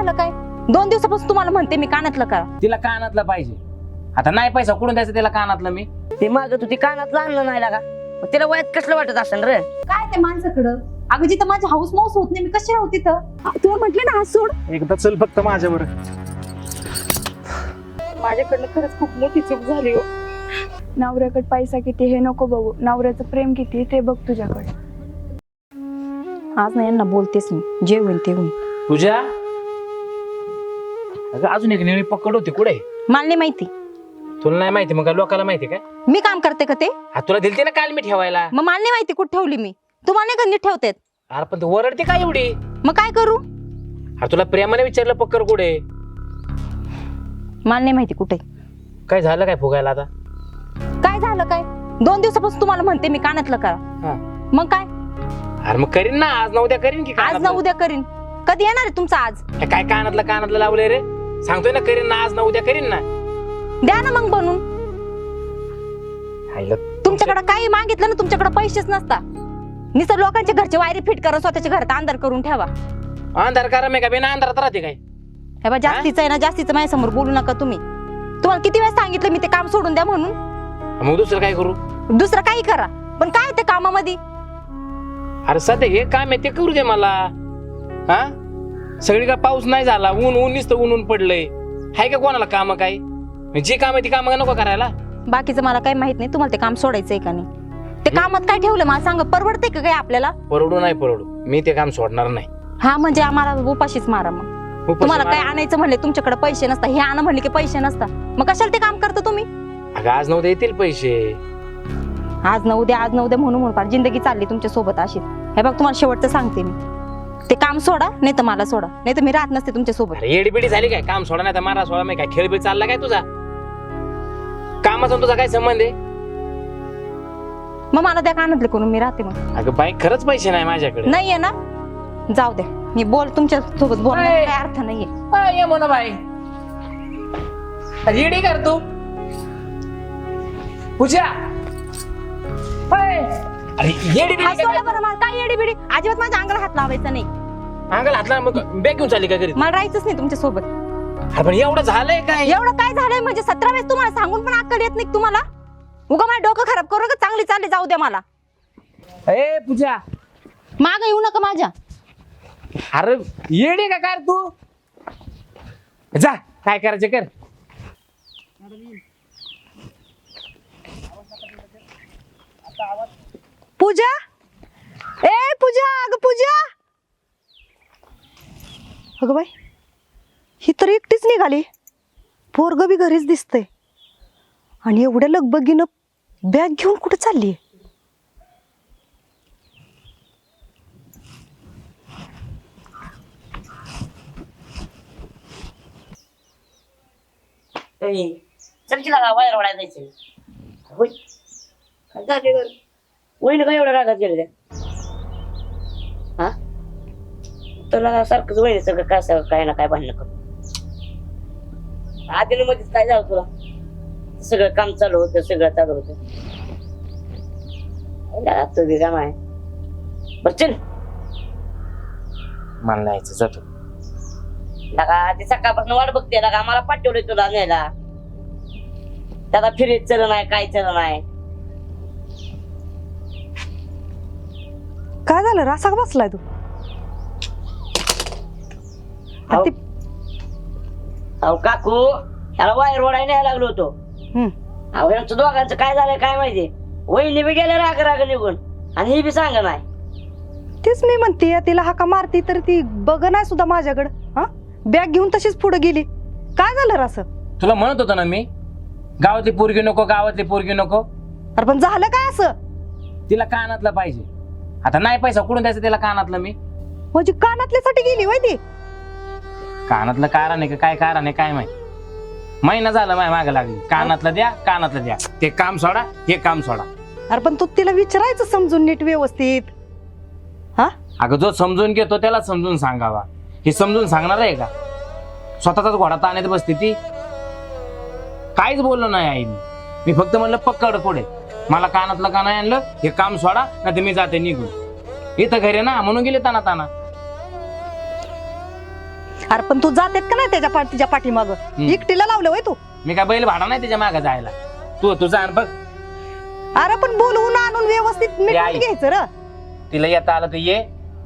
झालं काय? 2 दिवसापासून तुम्हाला म्हणते मी कानातलं करा. तिला कानातलं पाहिजे. आता नाही पैसा कुठून द्यायचा तिला कानातलं मी? ते मागत होती कानातलं आणलं नाही लागा. मग तिला वयात कसलं वाटत असेल रे? काय ते माणसाकडं? अगं जिथं माझी हाऊस माऊस होत नाही मी कशी राहू तिथं? तुला म्हटलं ना आज सोड. एकदा चल फक्त माझ्यावर. माझ्याकडनं खरंच खूप मोठी चूक झाली हो. नवऱ्याकडे पैसा किती हे नको बघू, नवऱ्याचं प्रेम किती ते बघ तुझ्याकडे. आज नाही यांना बोलतेस मी, जे होईल ते होईल. तुझ्या अगं अजून एक निळी पकड होती कुठे? मला नाही माहिती. तुला नाही माहिती मग लोकांना माहिती काय? मी काम करते का ते? हा तुला दिलते ना काल मी ठेवायला. मग मला नाही माहिती कुठे ठेवली मी. तुम्हाला नाही का नीट ठेवतेत? अरे पण तू वरडते काय एवढी? मग काय करू? अरे तुला प्रेमाने विचारलं पक्कर कुठे? मला नाही माहिती कुठे. काय झालं काय फुगायला आता? काय झालं काय? 2 दिवसापासून तुम्हाला म्हणते मी कानातलं करा. हा. मग काय? अरे मग करीन ना, आज ना उद्या करीन की आज ना कानातलं? उद्या करीन. कधी येणार आहे तुमचा आज? हे काय कानातलं लावलंय रे? सांगतोय ना करीन ना, आज ना उद्या करीन ना. द्या ना मग बनवून. हायला तुमच्याकडे काही मागितलं ना, तुमच्याकडे पैसेच नसता. निसर लोकांच्या घरचे वायरी फिट करा, स्वतःच्या घरात अंधार करून ठेवा. अंधार करा मी का बिना अंधारात राहते काय? हे बा जास्तीचं आहे ना, जास्तीचं माझ्यासमोर बोलू नका तुम्ही. तुम्हाला किती वेळा सांगितलं मी ते काम सोडून द्या म्हणून. मग दुसरं काय करू? दुसरं काही करा, पण काय ते कामामध्ये? अरे सध्या हे काम आहे ते करू दे मला. हा सगळी का पाऊस नाही झाला, ऊन नुसतं ऊन पडलंय. हाय का कोणाला काम काय? जे काम आहे ती काम नको करायला. बाकीचं मला काही माहित नाही. तुम्हाला ते काम सोडायचंय का नाही? ते कामात काय ठेवलं मला सांगा. परवडते का काय आपल्याला? परवडू नाही परवडू, मी ते काम सोडणार नाही. हा म्हणजे आम्हाला उपाशीच मारा. मग उपाशी तुम्हाला काय मारा. आणायचं म्हणले तुमच्याकडे पैसे नसता, हे आणा म्हणले की पैसे नसता, मग कशाला ते काम करता तुम्ही? अगं आज नव्हते येतील पैसे. आज न उद्या म्हणून फार जिंदगी चालली तुमच्या सोबत अशी. हे बघ तुम्हाला शेवटचं सांगते मी, ते काम सोडा नाही तर मला सोडा, नाही तर मी राहत नसते तुमच्या सोबत. अरे येडीबिडी झाली काय? काम सोडा नाही तर मारा सोडा नाही काय? खेळबिळ चालला काय तुझा? कामाचा तुझा काय संबंध आहे? मग मला त्या कानातले करून मी राहते. मग अगं बाई खरंच पैसे नाही माझ्याकडे. नाहीये ना, जाऊ दे. मी तुमच्या सोबत बोलण्यात अय. काय अर्थ नाहीये. ये म्हणा बाई, येडी कर तू पूजा. अरे येडी हा, सोडा बरं मला. काय येडीबिडी? अजिबात माझ्या अंगाला हात लावायचा नाही. अंगाला हातला मग बॅग घेऊन चालली का घरी? मला राहायचंच नाही तुमच्या सोबत. अरे पण एवढं झालंय काय? एवढं काय झालंय म्हणजे 17 वेळेस तुम्हाला सांगून पण अक्कल येत नाही तुम्हाला. उगा माझं डोकं खराब करू नका. चांगली चालली जाऊ द्या मला. ए पूजा, माग येऊ नका माझ्या. अरे येडी का काय तू? जा काय करायचं कर. पूजा, ए पूजा, अगं पूजा. अगं बाई, ही तर एकटीच निघाली. पोरग बी घरीच दिसतंय. आणि एवढ्या लगबगीनं बॅग घेऊन कुठे चालली? चल की लागा वायर ओढायला जायचं. होय काय झाले ग? वहिनी काय एवढ्या रागात गेले? हा तुला सारखंच वहिनी सगळं काय ना काय भांडणं करतो. आधी मध्येच काय झालं तुला? सगळं काम चालू होतं, सगळं चालू होतं. तुझी काम आहे. बर चल मला जायचं जातो. लगा ते सकाळपासून वाट बघते. लगा मला पाठवले तुला न्यायला. त्याला फिरीत चल नाही, काय चल नाही. काय झालं? रासाक बसलाय तू? अहो अहो, काकू त्याला वायर ओढायला न्यायला लागलो होतो. अहो यांचं दोघांचं काय झालंय काय माहिती. वहिनी बी गेले राग राग निघून आणि ही बी सांग नाही. तेच मी म्हणते, तिला हाका मारती तर ती बघ नाही सुद्धा माझ्याकडं. हा बॅग घेऊन तशीच पुढे गेली. काय झालं रासं? तुला म्हणत होतो ना मी, गावातली पोरगी नको, गावातली पोरगी नको. अरे पण झालं काय असं? तिला कानातलं पाहिजे. आता नाही पैसा कुठून द्यायचं तिला कानातलं मी? म्हणजे कानातल्यासाठी गेली होय ती? कानातलं कारण आहे का काय कारण आहे काय माहिती. महिना झाला माय मागे लागली, कानातलं द्या कानातलं द्या. ते काम सोडा, हे काम सोडा. अरे पण तू तिला विचारायचं समजून नीट व्यवस्थित. हा अगं जो समजून घेतो त्याला समजून सांगावा. हे समजून सांगणार आहे का? स्वतःचाच घोडा ताणत बसते ती. काहीच बोललो नाही आईने. मी फक्त म्हणलं पक्कड पुढे, मला कानातलं का नाही आणलं, हे काम सोडा नाही तर मी जाते निघून. इथं घरी ना म्हणून गेले ताना ताना. अरे पण तू जातेत का नाही त्याच्या तिच्या पाठीमाग एकटीला लावलं होय तू? मी काय बैल भाडा नाही त्याच्या मागे जायला. तू तुझा आण बघ. अरे पण बोलवून आणून व्यवस्थित आई. मिटून घ्यायचं र. तिला येता आलं तर ये,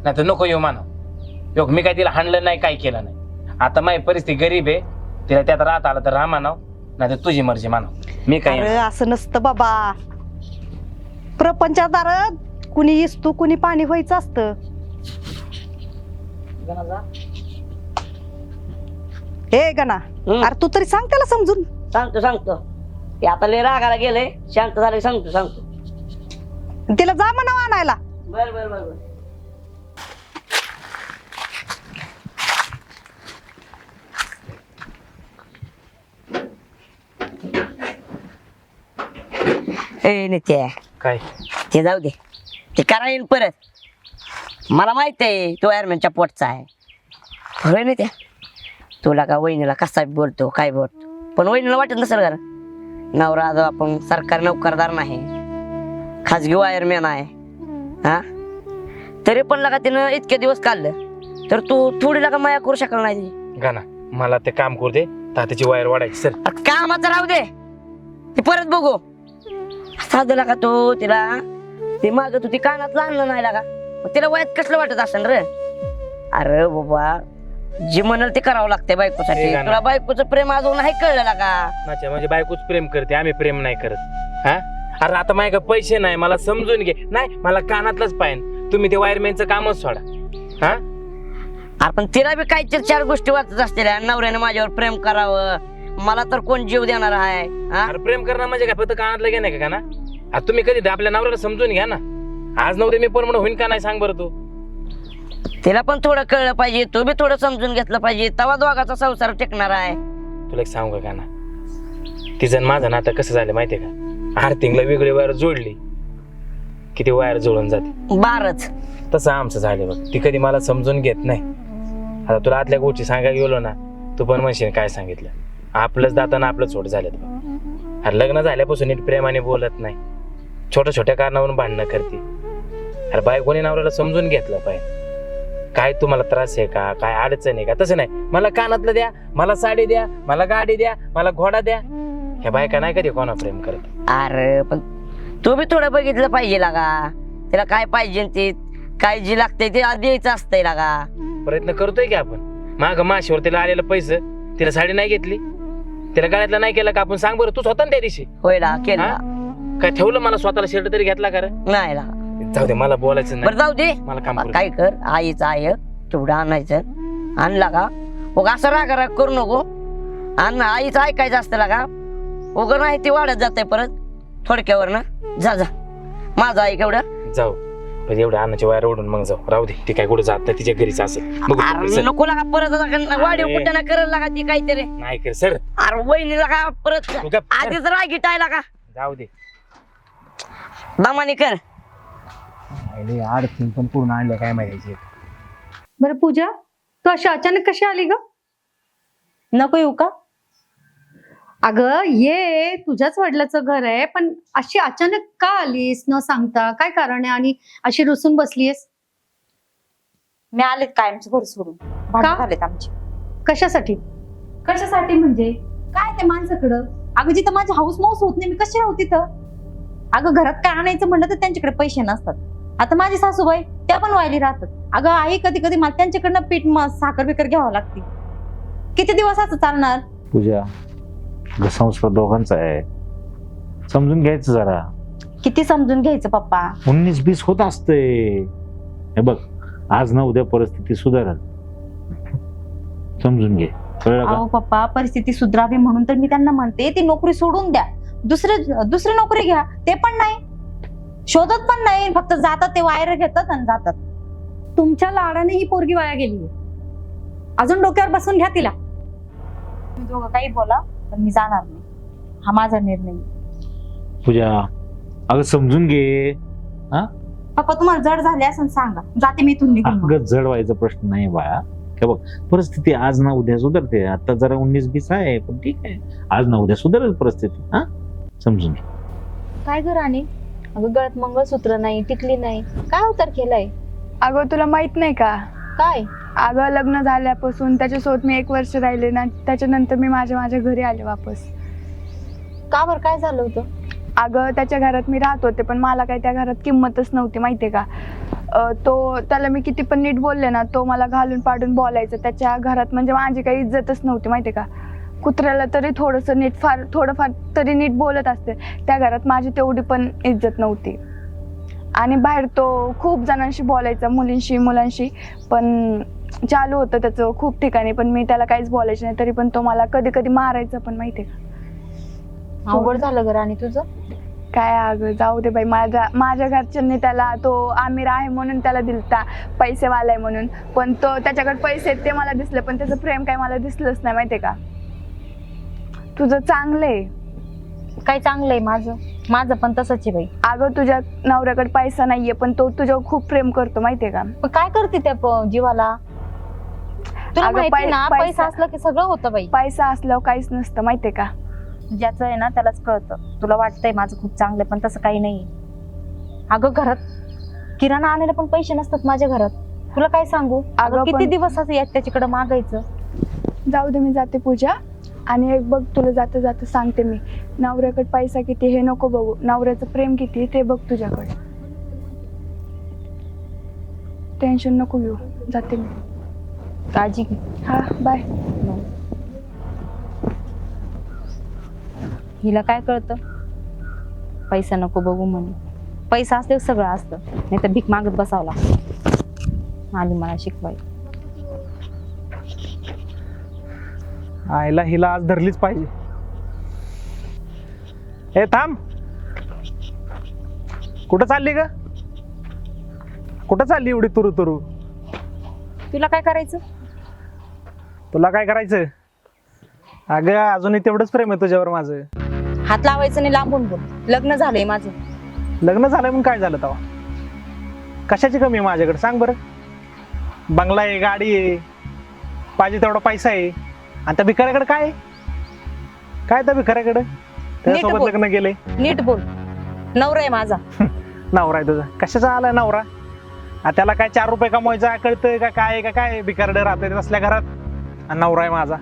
नाही तर नको येऊ मानव. मी काय तिला हाणलं नाही, काय केलं नाही. आता माझी परिस्थिती गरीब आहे, तिला त्यात राहत आलं तर राहा मानव, नाही तर तुझी मर्जी मानव. मी काय अरे असं नसतं बाबा. प्रपंचात अरे कुणी इसतो कुणी पाणी व्हायचं असतं. हे गणा, अरे तू तरी सांग त्याला समजून. सांगतो ते आता लय रागाला गेले, शांत झाले. सांगतो तिला जा म्हणावं आणायला. बर. ए नित्या, काय ते जाऊ दे, ते करा येईल परत. मला माहित आहे तो एअरमॅनच्या पोटचा आहे. होय नित्या, तुला का वहिनीला कसा बोलतो काय बोलतो, पण वहिनीला वाटत नसेल का नवरा जो आपण सरकारी नोकरदार नाही, खाजगी वायरमॅन आहे हा, तरी पण लगा तिनं इतके दिवस काढलं तर तू थोडी लगा माया करू शकला नाही. गाना मला ते काम करू दे, तात्याची वायर वाढायची. सर कामाचं राहू दे, ते परत बघू. साधं लागा तो तिला ते मागत होती कानात आणलं नाही लागा, तिला वयात कसलं वाटत असेल रे. अरे बाबा, जी म्हणाल ते करावं लागते बायकोसाठी. हे गाणं. तुला बायकोचं प्रेम अजून नाही कळलं लागा. अच्छा, म्हणजे बायकोच प्रेम करते, आम्ही प्रेम नाही करत. हा अरे आता माझ्या पैसे नाही, मला समजून घे. नाही मला कानातलंच पाहिजे. तुम्ही ते वायरमॅनचं कामच सोडा. हा आपण तिला बी काही चार गोष्टी वाचत असतील. नवऱ्याने माझ्यावर प्रेम करावं, मला तर कोण जीव देणार आहे हा? अरे प्रेम करणं म्हणजे काय फक्त कानातलं घे नाही का ना. आता तुम्ही कधी आपल्या नवऱ्याला समजून घ्या ना. आज नव्हते मी परमनंट होईन का नाही सांग बरं तू. तिला पण थोडं कळलं पाहिजे, तू बी थोडं समजून घेतलं पाहिजे, तवा दोघाचा संसार टिकणार आहे. तुला एक सांगू का ना, तिचं माझं नातं कसं झालं माहितीये का. आर्थिंगला वेगळी वायर जोडली किती वायर जोडून जाते, बारच. तसं आमचं झालं बघ. ती कधी मला समजून घेत नाही. आता तुला आतल्या गोष्टी सांगायला गेलो ना, तू पण म्हणशील काय सांगितलं. आपलंच दाताना आपलं छोट झालं. अरे लग्न झाल्यापासून नीट प्रेमाने बोलत नाही, छोट्या छोट्या कारणावरून भांडणं करते. अरे बायकोने नवऱ्याला समजून घेतलं पाहिजे. काय तुम्हाला त्रास आहे का, काय अडचण आहे का. तसं नाही, मला कानातलं द्या, मला साडी द्या, मला गाडी द्या, मला घोडा द्या. ह्या बायका नाही कधी कोणा प्रेम करत. अरे पण तू बी थोडं बघितलं पाहिजे लागा. तिला काय पाहिजे ते काय जी लागते ते द्यायचं असतंय लागा. प्रयत्न करतोय की आपण. माग माशीवर तिला आलेलं पैसे, तिला साडी नाही घेतली, तिला गळ्यातला नाही केला का आपण. सांग बरं, तूच होता ना त्या दिवशी. होय ला केलं. काय ठेवलं मला स्वतःला शर्ट तरी घेतला का रे. नाही लागा. जाऊ दे, मला बोलायचं बरं नाही. जाऊ दे. मला काम करू दे. काय कर, आईचं आहे तेवढं आणायचं. आणला का उग असं राग राग करू नको. आणि आईचं ऐकायचं असतं लागा. उग नाही ती वाढत जाते परत थोडक्यावर ना. जा माझं ऐक एवढं. जाऊ एवढं अन्नाची वायर ओढून मग जाऊ. राहू दे, ती काय कुठे जात नाही, तिच्या घरीच असेल. बघू अरे सर. नको लागा परत वाढीव कुठे ना करायला लागा ती काहीतरी. नाही कर सर. अरे वहिनीला का परत तू गप कर. आधीच रागीट आहे लागा. जाऊ दे. दमानी कर. अडचण पण पूर्ण आणलं काय माहिती. बरं पूजा, तू अशी अचानक कशी आली ग? नको येऊ का? अगं ये, तुझ्याच वडिलाचं घर आहे, पण अशी अचानक का आलीस न सांगता? काय कारण आहे? आणि अशी रुसून बसलीयस मी आलेत कायमचं घर सोडून. भांडण झालेत आमची. कशासाठी? कशासाठी म्हणजे काय ते माणसाकडं. अगं जिथं माझी हाऊस माऊस होत नाही, मी कशी राहू तिथं. अगं घरात काय आणायचं म्हणलं तर त्यांच्याकडे पैसे नसतात. आता माझी सासूबाई त्या पण वायली राहतात. अगं आई कधी कधी मला त्यांच्याकडनं पीठ साखर बिकर घ्यावं लागते. किती दिवस असं चालणार. पूजा, संस्कार दोघांचा आहे, समजून घ्यायचं जरा. किती समजून घ्यायचं पप्पा. 19-20 होत असते. हे बघ, आज ना उद्या परिस्थिती सुधारेल, समजून घे. कळलं का? अहो पप्पा, परिस्थिती सुधारावी म्हणून तर मी त्यांना म्हणते ती नोकरी सोडून द्या, दुसरी नोकरी घ्या. ते पण नाही, शोधत पण नाही, फक्त जातात ते वायर घेतात आणि जातात. तुमच्या लाडाने ही पोरगी वाया गेली. अजून डोक्यावर बसून घ्या तिला. तुम्ही दोघं काही बोला, पण मी जाणार नाही. हा माझा निर्णय. पूजा, अगं समजून घे. पप्पा तुम्हाला जड झाले असं सांगा, जाते मी इथून निघून. अगं जड व्हायचा प्रश्न नाही बाळा. हे बघ, परिस्थिती आज ना उद्या सुधारते. आता जरा 19-20 आहे, पण ठीक आहे, आज ना उद्या सुधारेल परिस्थिती. हा, समजून घे. काय ग राणी, अगं गळ्यात मंगळसूत्र नाही, टिकली नाही, काय अवतार केलाय? अगं तुला माहित नाही का, काय? अगं लग्न झाल्यापासून त्याच्यासोबत मी 1 वर्ष राहिले ना, त्याच्यानंतर मी माझ्या घरी आले वापस. का बरं, काय झालं होतं? अगं त्याच्या घरात मी राहत होते, पण मला काही त्या घरात किंमतच नव्हती माहितीये का. त्याला मी किती पण नीट बोलले ना, तो मला घालून पाडून बोलायचं. त्याच्या घरात म्हणजे माझी काही इज्जतच नव्हती माहितीये का. कुत्र्याला तरी थोडंफार तरी नीट बोलत असते, त्या घरात माझी तेवढी पण इज्जत नव्हती. आणि बाहेर तो खूप जणांशी बोलायचा, मुलांशी, पण चालू होतं त्याचं खूप ठिकाणी, पण मी त्याला काहीच बोलायचं नाही. तरी पण तो मला कधी कधी मारायचा पण माहितीये का. अवघड झालं घर. आणि तुझं काय अगं जाऊ दे बाई, माझ्या घरच्यांनी त्याला, तो आमिर आहे म्हणून त्याला दिलता, पैसेवाला आहे म्हणून. पण तो त्याच्याकडे पैसे आहेत ते मला दिसले, पण त्याचं प्रेम काही मला दिसलंच नाही माहितीये का. तुझं चांगलंय. काय चांगलंय माझं पण तसंच आहे बाई. अगं तुझ्या नवऱ्याकडे पैसा नाहीये, पण तो तुझ्यावर खूप प्रेम करतो माहितीये का. पण काय करते त्या जीवाला? तुला अगं, माहिती ना, पैसा पैसा असला की सगळं होतं बाई. पैसा असल्यावर काहीच नसतं माहितीये का. ज्याचं आहे ना त्यालाच कळतं. तुला वाटतंय माझं खूप चांगलं, पण तसं काही नाही. अगं घरात किराणा आणायला पण पैसे नसतात माझ्या घरात. तुला काय सांगू, अगं किती दिवस असं त्याच्याकडे मागायचं. जाऊ दे, मी जाते पूजा. आणि एक बघ, तुला जाता जाता सांगते मी, नवऱ्याकडे पैसा किती हे नको बघू, नवऱ्याचं प्रेम किती ते बघ तुझ्याकडे. टेन्शन नको घेऊ, जाते मी. काळजी घे. हा, बाय. हिला काय कळतं, पैसा नको बघू म्हणून. पैसा असले सगळं असतं, नाही तर भीक मागत बसावं लागतं. आली मला शिकवाय. आईला हिला आज धरलीच पाहिजे. ए थांब, कुठं चालली ग? कुठं चालली एवढी तुरु तुरु? तुला काय करायचं? तुला काय करायचं? अगं अजूनही तेवढंच प्रेम आहे तुझ्यावर माझं. हात लावायचं नाही, लांबून बोल. लग्न झालंय माझं. लग्न झालंय मग काय झालं तेव्हा? कशाची कमी आहे माझ्याकडे सांग बरं. बंगला आहे, गाडी आहे, पाहिजे तेवढा पैसा आहे. आणि त्या भिकाऱ्याकडे काय आहे? काय त्या भिकाऱ्याकडे? त्याच्यासोबत बोल. लग्न केलंय. नीट बोल. नवरा आहे माझा. नवरा आहे तुझा? कशाचा आलाय नवरा? त्याला काय 4 रुपये कमवायचा कळतंय का काय? का काय भिकारडे राहते असल्या घरात? आणि नवरा आहे माझा.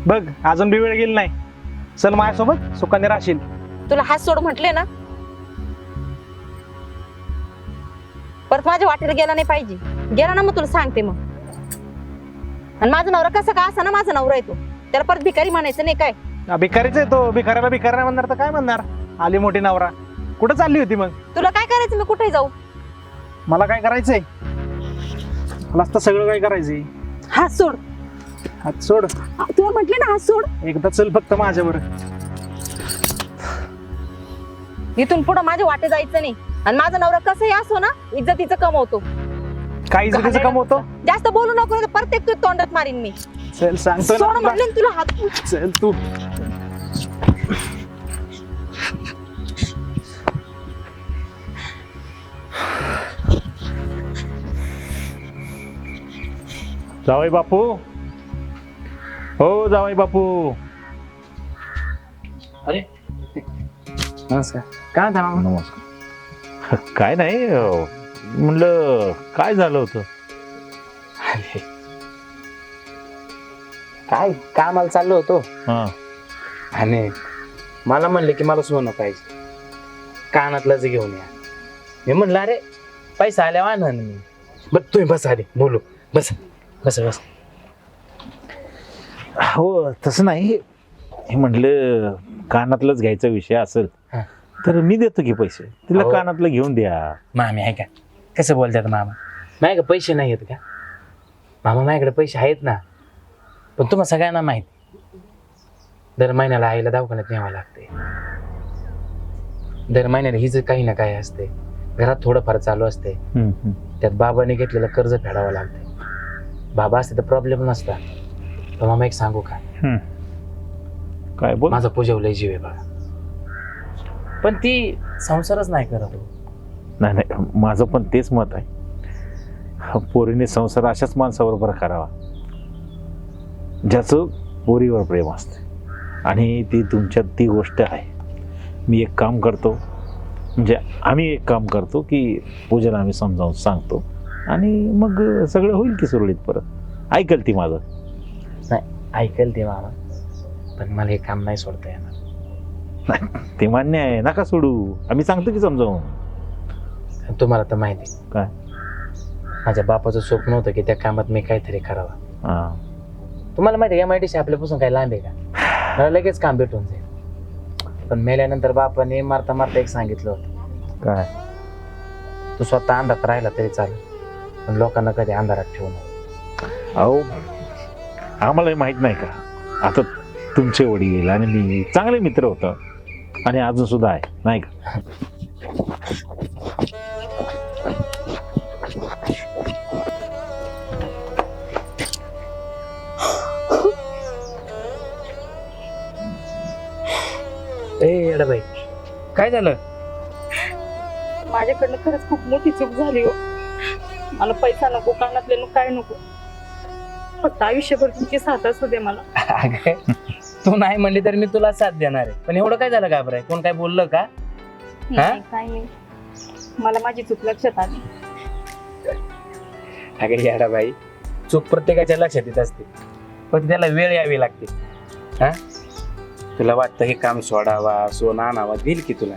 बघ अजून बी वेळ गेली नाही. चल माझ्यासोबत, सुखाने राहशील. तुला हात सोड म्हटले ना, परत माझ्या वाटेला गेला नाही पाहिजे. गेला ना मग तुला सांगते मग. आणि माझा नवरा कसा का असा ना, माझा नवरा येतो, त्याला परत भिकारी म्हणायचं नाही काय. भिकारीच आहे तो. भिकाऱ्याला भिकारी नाही म्हणणार तर काय म्हणणार? आली मोठी नवरा. कुठं चालली होती मग? तुला काय करायचं, मी कुठे जाऊ? मला काय करायचंय? मला असतं सगळं काय करायचंय. हात सोड. हात सोड. तुला म्हटले ना हात सोड. एकदा चल फक्त माझ्यावर. इथून पुढे माझ्या वाटे जायचं नाही. आणि माझा नवरा कसंही असो ना, इज्जतीचं कमवतो. काय इज्जतीचं कमवतो? जास्त बोलू नको, नाही तर प्रत्येक तू तोंडात मारीन मी. चल सांगतो सोड ना म्हटलं तुला. ना तुला हात. चल तू. जावई बापू, हो जावई बापू. अरे नमस्कार. काय म्हणता मामा? नमस्कार. काय नाही, म्हणलं काय झालं होतं? अरे काय कामाला चाललो होतो हा. आणि मला म्हणले की मला सोनं पाहिजे, कानातलंच घेऊन या. मी म्हणलं अरे पैसा आल्या आणा मी. बरं तुम्ही बस, आले बोलू. बस बस बस. हो तसं नाही, हे म्हटलं कानातलंच घ्यायचा विषय असेल हा. तर मी देतो की पैसे. तिला अहो. कानातलं घेऊन द्या. मामी आहे का? कसं बोलतात मामा? माझ्याकडे पैसे नाही आहेत का? मामा माझ्याकडे पैसे आहेत ना, पण तुम्हाला सगळ्यांना माहिती, दर महिन्याला आईला दवाखान्यात न्यावं लागते. दर महिन्याला हिच काही ना काही असते. घरात थोडंफार चालू असते. त्यात बाबाने घेतलेलं कर्ज फेडावं लागते. बाबा असते तर प्रॉब्लेम नसता. तर मामा एक सांगू का? काय बोल. माझा पूजेवलंय जीव आहे बघा, पण ती संसारच नाही करत. नाही नाही, माझं पण तेच मत आहे. पोरीने संसार अशाच माणसाबरोबर करावा ज्याचं पोरीवर प्रेम असते. आणि ती तुमच्यात ती गोष्ट आहे. मी एक काम करतो, म्हणजे आम्ही एक काम करतो की पूजेला आम्ही समजावून सांगतो आणि मग सगळं होईल की सुरळीत परत. ऐकल ती माझं. ऐकेल ते मामा, पण मला हे काम नाही सोडता येणार. ते मान्य आहे, नका सोडू, आम्ही सांगतो की समजावून. तुम्हाला तर माहिती काय? माझ्या बापाचं स्वप्न होतं की त्या कामात मी काहीतरी करावं. हा. तुम्हाला माहिती आहे MIDC आपल्यापासून काही लांब आहे का? मला लगेच काम भेटून जाईल. पण मेल्यानंतर बापाने मारता मारता एक सांगितलं होतं, काय? तू स्वतः अंधारात राहिला तरी चालेल, पण लोकांना कधी अंधारात ठेवू नको. अहो आम्हाला माहित नाही का, आता तुमचे वडील आणि मी चांगले मित्र होतो आणि अजून सुद्धा आहे, नाही का? ए बाई, काय झालं? माझ्याकडनं खरंच खूप मोठी चूक झाली हो. मला पैसा नको, कानातले नको, काय नको, फक्त आयुष्यभर तुमची साथ असू दे मला. अगं, तू नाही म्हणली तर मी तुला साथ देणार आहे, पण एवढं काय झालं घाबराय? कोण काय बोललं का? नाही, काय नाही, मला माझी चूक लक्षात आली. अगं याडा बाई, चूक प्रत्येकाच्या लक्षात येत असते, पण त्याला वेळ यावी लागते. हा, तुला वाटतं हे काम सोडावा, सोनं आणावा, देईल की तुला,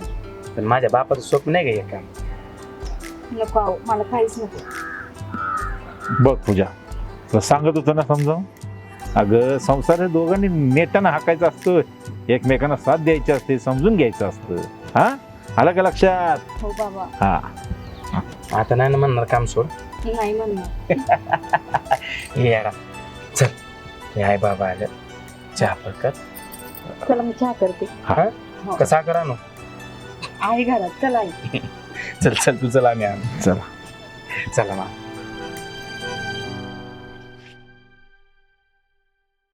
पण माझ्या बापाचं स्वप्न नाही का हे काम. नको आहो, मला काहीच नको. बघ पूजा, तुला सांगत होतो ना समजावून. अगं संसार हे दोघांनी नेटानं हाकायचं असतं, एकमेकांना साथ द्यायची असते, समजून घ्यायचं असतं. हा, आलं का लक्षात? हो बाबा. हा. आता नाही ना म्हणणार काम सोड. नाही म्हणणार. हे याडा, चल, हे आहे बाबा आलं, चहा पटकन. चला मी चहा करते. हा, कसा करा नो. आहे घरात, चला आई. चल चल, तू चला, आम्ही आण. चला. चला ना.